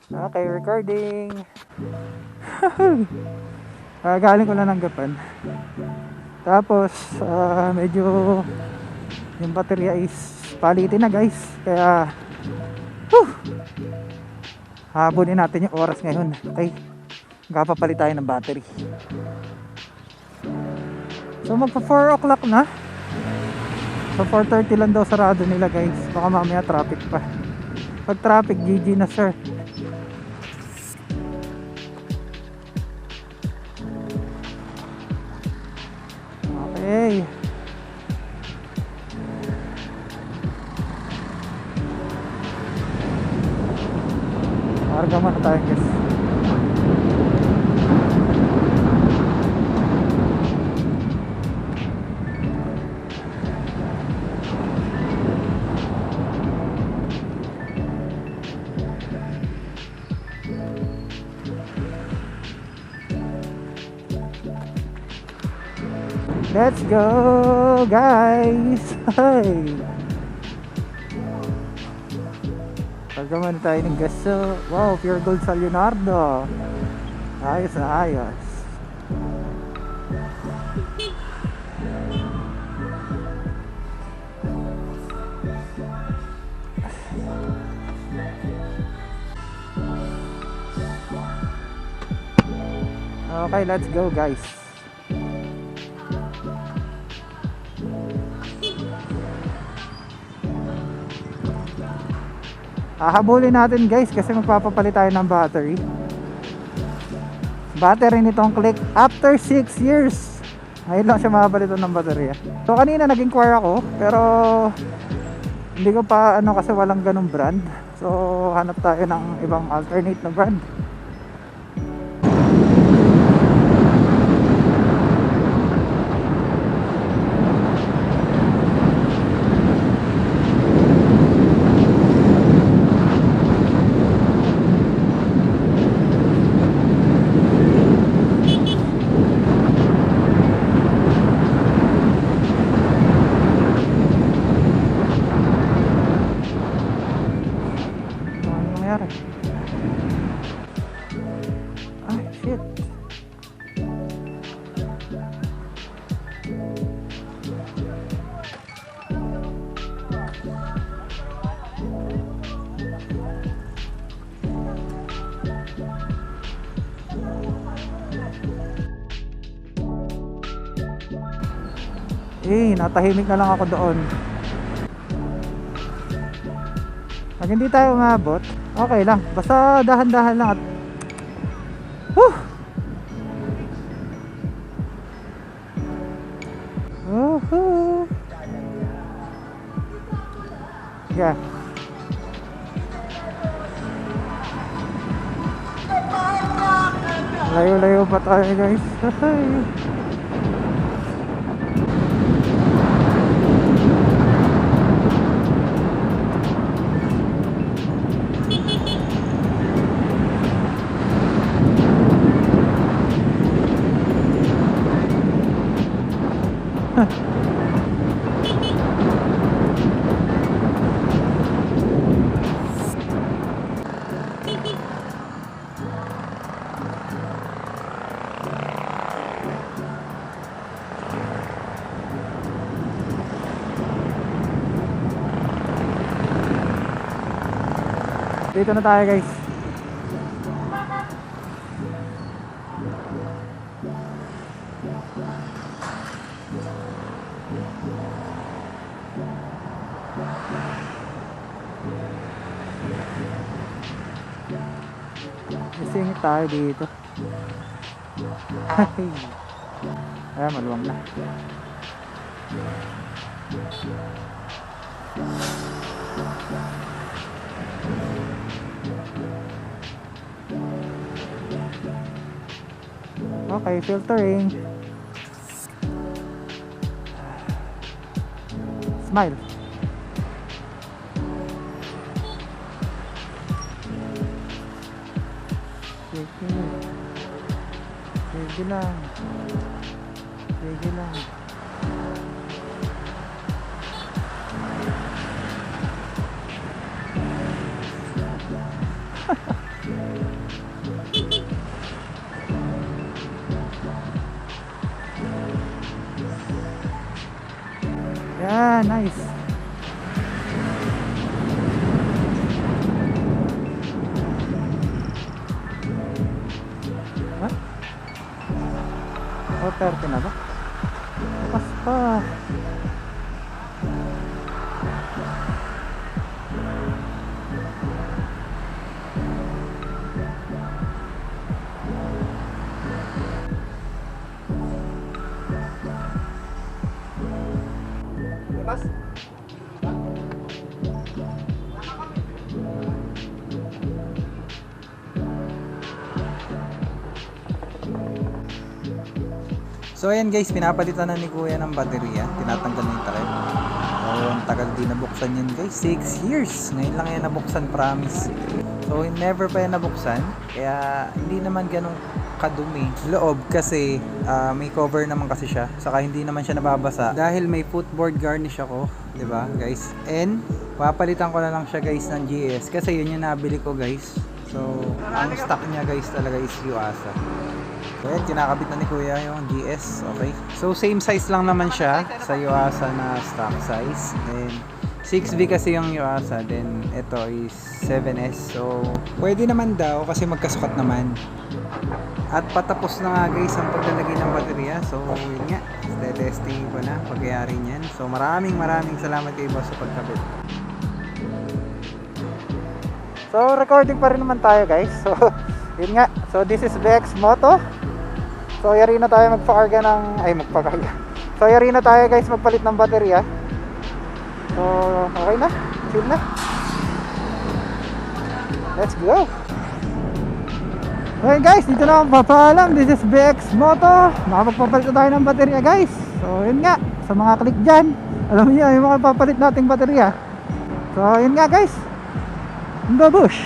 Okay, recording. Galing ko lang ng Gapan. Tapos medyo yung baterya is palitin na guys. Kaya habunin natin yung oras ngayon. Okay, magpapalit tayo ng battery. So magpa 4 o'clock na. So 4:30 lang daw sarado nila guys. Baka mamaya traffic pa. Pag traffic, GG na sir. Okay. Marga muna tayo guys. Let's go guys. Hey. Pagkaman tayo ng gaso. Wow, pure gold sa Leonardo. Ayos na ayos. Okay, let's go guys. Habulin natin guys kasi magpapapalit tayo ng battery. Battery nitong Click after 6 years. Ngayon lang siya makapalitan ng baterya. So kanina nag-inquire ako pero hindi ko pa kasi walang ganung brand. So hanap tayo ng ibang alternate na brand. Ah, shit. Natahimik na lang ako doon. Pag hindi tayo umabot, okay lang. Basta dahan-dahan lang at yeah. Layo-layo pa tayo guys. Dito na tayo guys. Isingit tayo dito. Ayan, maluwang na. Okay, filtering. Smile. Sige lang. Sige lang. Yan, nice. What? Oh, 30 na ba? Pas pa. Pas. So ayan guys, pinapalitan na ni kuya ng baterya. Tinatanggal na yung takip. Oh, ang tagal din nabuksan yun guys. 6 years. Ngayon lang yan nabuksan, promise. So never pa yan nabuksan. Kaya hindi naman ganun kadumi loob kasi may cover naman kasi siya. Saka hindi naman siya nababasa dahil may footboard garnish ako, 'di ba guys? And papalitan ko na lang siya guys ng GS kasi yun yung nabili ko guys. So ang stock niya guys talaga is Yuasa. So yan, kinakabit na ni kuya yung GS. Okay, so same size lang naman siya sa Yuasa na stock size. And 6V kasi yung Yuasa, then ito is 7S. So pwede naman daw kasi magkasukat naman. At patapos na nga guys ang paglalagay ng baterya. So yun nga, testing ko na pagyayari niyan. So maraming salamat kay boss sa pagkabit. So recording pa rin naman tayo guys. So yun nga, so this is BX Moto. So yari na tayo magpakarga ng, magpakarga. So yari na tayo guys magpalit ng baterya. So okay na, chill na. Let's go. Okay guys, dito na akong papaalam. This is BX Moto. Nakapagpapalit na tayo ng baterya guys. So yun nga, sa mga click dyan, alam niyo yung mga papalit nating baterya. So yun nga guys, babush.